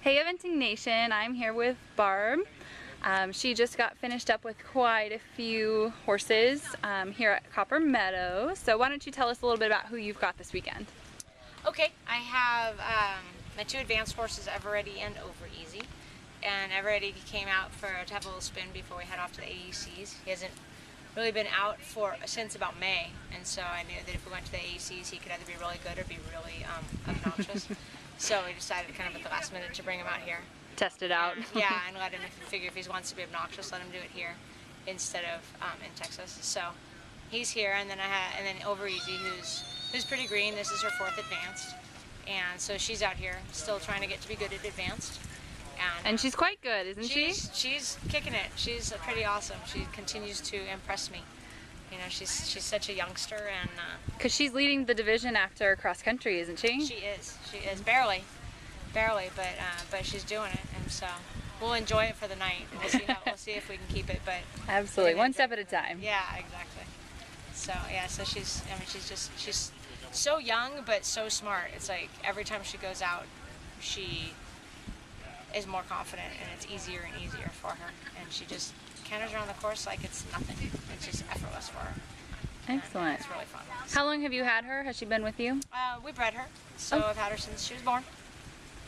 Hey Eventing Nation, I'm here with Barb. She just got finished up with quite a few horses here at Meadows. So why don't you tell us a little bit about who you've got this weekend? Okay, I have my two advanced horses, Everready and Over Easy. And Everready came out to have a little spin before we head off to the AECs. He hasn't really been out since about May, and so I knew that if we went to the AECs, he could either be really good or be really obnoxious. So we decided kind of at the last minute to bring him out here. Test it out. Yeah, and let him, figure if he wants to be obnoxious, let him do it here instead of in Texas. So he's here, and then Over Easy, who's pretty green. This is her 4th advanced, and so she's out here still trying to get to be good at advanced. And she's quite good, isn't she? She's kicking it. She's pretty awesome. She continues to impress me. You know, she's such a youngster, and because she's leading the division after cross country, isn't she? She is barely, but she's doing it, and so we'll enjoy it for the night. We'll see if we can keep it, but absolutely, one step at a time. Yeah, exactly. So yeah, so she's so young but so smart. It's like every time she goes out, she is more confident, and it's easier and easier for her, and she just canters around the course like it's nothing. It's just effortless for her. Excellent. It's really fun. How long have you had her? Has she been with you? We bred her, so I've had her since she was born.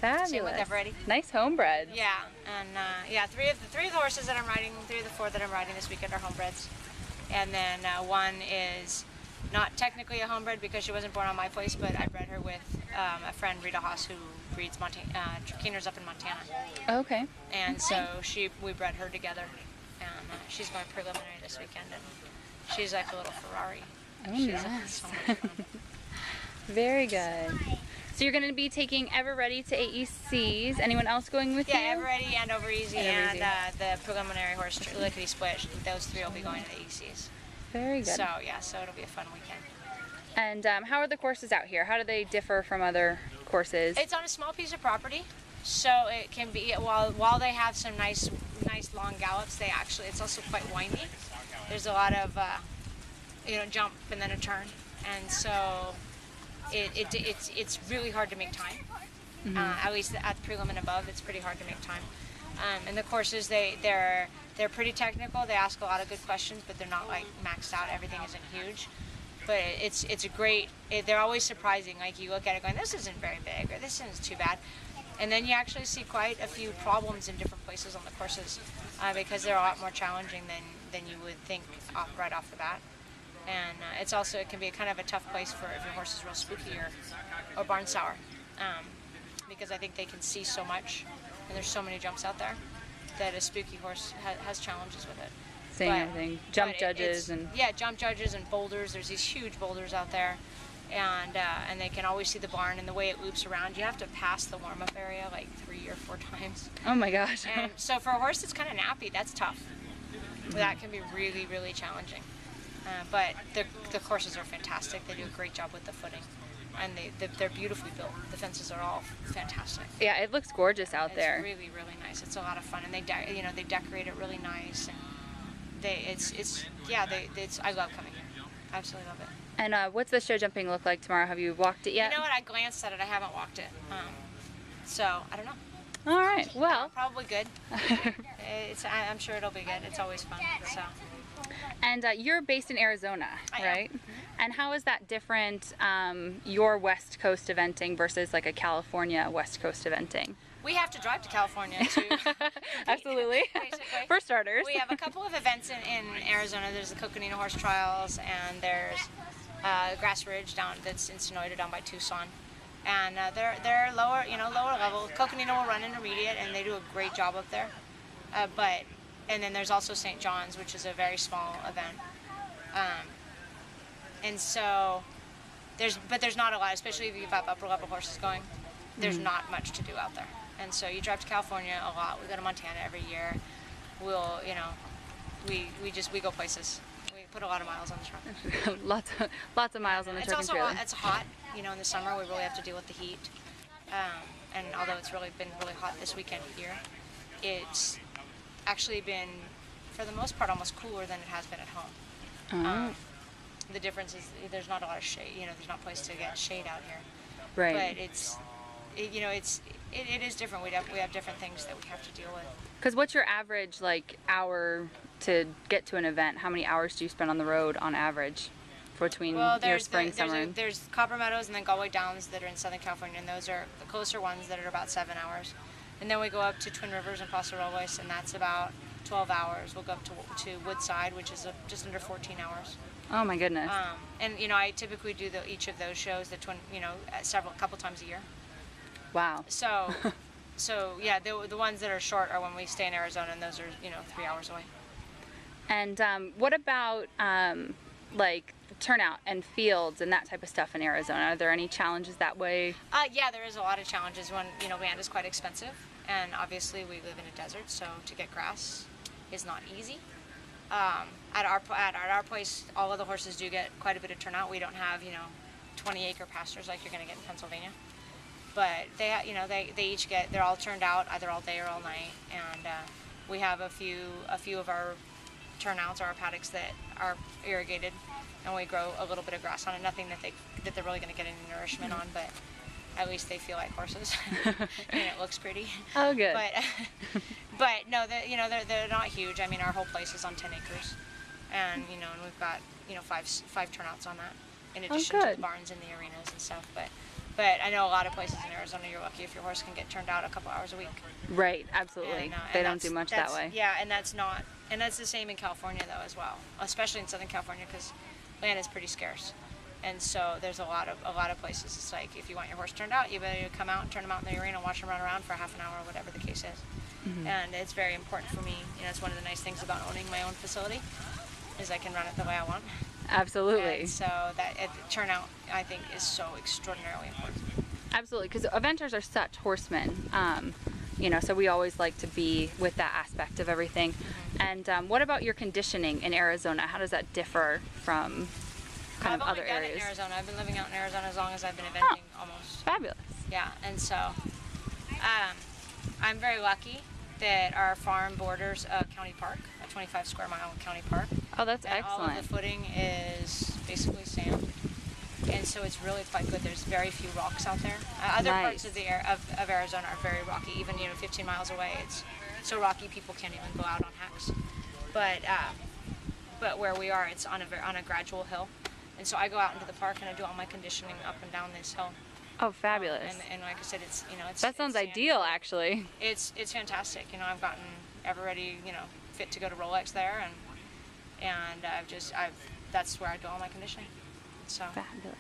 Fabulous. Same with Everready. Nice homebred. Yeah, and yeah, three of the horses that I'm riding, 3 of the 4 that I'm riding this weekend are homebreds, and then one is not technically a homebred because she wasn't born on my place, but I bred her with a friend, Rita Haas, who breeds Trakiners up in Montana. Okay. And so we bred her together, and she's going preliminary this weekend, and she's like a little Ferrari. Oh, she's nice. So much fun. Very good. So you're going to be taking Everready to AECs. Anyone else going with you? Yeah, Everready and Over Easy and the preliminary horse, Lickety Split. Those 3 will be going to the AECs. Very good. So yeah, so it'll be a fun weekend. And how are the courses out here? How do they differ from other courses? It's on a small piece of property, so it can be, while they have some nice long gallops, it's also quite windy. There's a lot of jump and then a turn, and so it's really hard to make time. Mm-hmm. At least at the prelim and above, it's pretty hard to make time. And the courses, they're pretty technical. They ask a lot of good questions, but they're not like maxed out. Everything isn't huge, but it's a great. They're always surprising. Like you look at it going, this isn't very big, or this isn't too bad, and then you actually see quite a few problems in different places on the courses because they're a lot more challenging than you would think right off the bat. And it can be kind of a tough place for if your horse is real spooky or barn sour, because I think they can see so much, and there's so many jumps out there that a spooky horse has challenges with it. Same thing. Jump judges jump judges and boulders. There's these huge boulders out there, and they can always see the barn and the way it loops around. You have to pass the warm-up area like 3 or 4 times. Oh my gosh! And so for a horse that's kind of nappy, that's tough. That can be really, really challenging. But the courses are fantastic. They do a great job with the footing, and they're beautifully built. The fences are all fantastic. Yeah, it looks gorgeous out there. It's really, really nice. It's a lot of fun, and they decorate it really nice, and I love coming here. Absolutely love it. And what's the show jumping look like tomorrow? Have you walked it yet? You know what? I glanced at it. I haven't walked it, so I don't know. All right. Well, probably good. I'm sure it'll be good. It's always fun. So. And you're based in Arizona, right? Mm-hmm. And how is that different, your West Coast eventing versus like a California West Coast eventing? We have to drive to California to absolutely. Basically. For starters. We have a couple of events in Arizona. There's the Coconino Horse Trials, and there's Grass Ridge that's in Sonoyta down by Tucson. And they're lower level. Coconino will run intermediate, and they do a great job up there. And then there's also St. John's, which is a very small event. And so there's not a lot, especially if you have upper level horses going. There's not much to do out there. And so you drive to California a lot. We go to Montana every year. We'll, we go places. We put a lot of miles on the truck. lots of miles on the truck and trailer. It's hot. In the summer we really have to deal with the heat. And although it's been really hot this weekend here, it's actually been, for the most part, almost cooler than it has been at home. The difference is there's not a lot of shade. There's not a place to get shade out here. Right. But you know, it is different. We have different things that we have to deal with. Because what's your average like hour to get to an event? How many hours do you spend on the road on average between your spring, summer? There's Copper Meadows and then Galway Downs that are in Southern California, and those are the closer ones that are about 7 hours. And then we go up to Twin Rivers and Paso Robles, and that's about 12 hours. We'll go up to Woodside, which is just under 14 hours. Oh my goodness. And you know, I typically do each of those shows, a couple times a year. Wow. So yeah, the ones that are short are when we stay in Arizona, and those are 3 hours away. And what about like turnout and fields and that type of stuff in Arizona? Are there any challenges that way? Yeah, there is a lot of challenges. When land is quite expensive, and obviously we live in a desert, so to get grass is not easy. At our place, all of the horses do get quite a bit of turnout. We don't have 20-acre pastures like you're going to get in Pennsylvania, but they're all turned out either all day or all night, and we have a few of our turnouts or our paddocks that are irrigated, and we grow a little bit of grass on it. Nothing that they're really going to get any nourishment on, but at least they feel like horses, and it looks pretty. Oh, good. But no, they're not huge. I mean, our whole place is on 10 acres, and and we've got five turnouts on that, in addition to the barns and the arenas and stuff. But I know a lot of places in Arizona, you're lucky if your horse can get turned out a couple hours a week. Right, absolutely. They don't do much that way. Yeah, and that's the same in California though as well, especially in Southern California, because land is pretty scarce. And so there's a lot of places. It's like, if you want your horse turned out, you better come out and turn him out in the arena and watch him run around for half an hour or whatever the case is. Mm-hmm. And it's very important for me. It's one of the nice things about owning my own facility, is I can run it the way I want. Absolutely. And so that turnout, I think, is so extraordinarily important. Absolutely, because eventers are such horsemen. So we always like to be with that aspect of everything. Mm-hmm. And what about your conditioning in Arizona? How does that differ from kind of other areas? I've only done it in Arizona. I've been living out in Arizona as long as I've been eventing, almost. Fabulous. Yeah, and so I'm very lucky that our farm borders a county park, a 25 square mile county park. Oh, that's and excellent. All of the footing is basically sand, and so it's really quite good. There's very few rocks out there. Other parts of Arizona are very rocky. Even 15 miles away, it's so rocky people can't even go out on hacks. But where we are, it's on a gradual hill, and so I go out into the park and I do all my conditioning up and down this hill. Oh, fabulous! And like I said, it's that sounds ideal, actually. It's fantastic. I've gotten everybody fit to go to Rolex there, and that's where I do all my conditioning. So fabulous.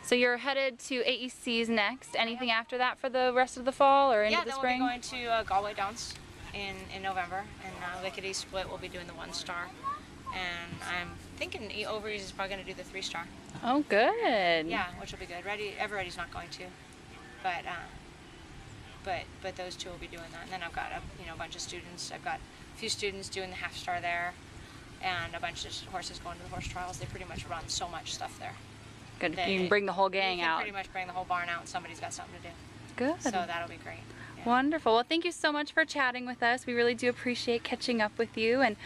So you're headed to AECs next. Anything after that for the rest of the fall or into the spring? Yeah, we'll be going to Galway Downs in November, and Lickety Split will be doing the 1-star, and I'm thinking Overease is probably going to do the 3-star. Oh, good. Yeah, which will be good. Everybody's not going to, but those two will be doing that. And then I've got a bunch of students. I've got a few students doing the 1/2-star there, and a bunch of horses going to the horse trials. They pretty much run so much stuff there. Good. You can bring the whole gang out. You can pretty much bring the whole barn out, and somebody's got something to do. Good. So that'll be great. Yeah. Wonderful. Well, thank you so much for chatting with us. We really do appreciate catching up with you, and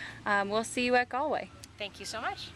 we'll see you at Galway. Thank you so much.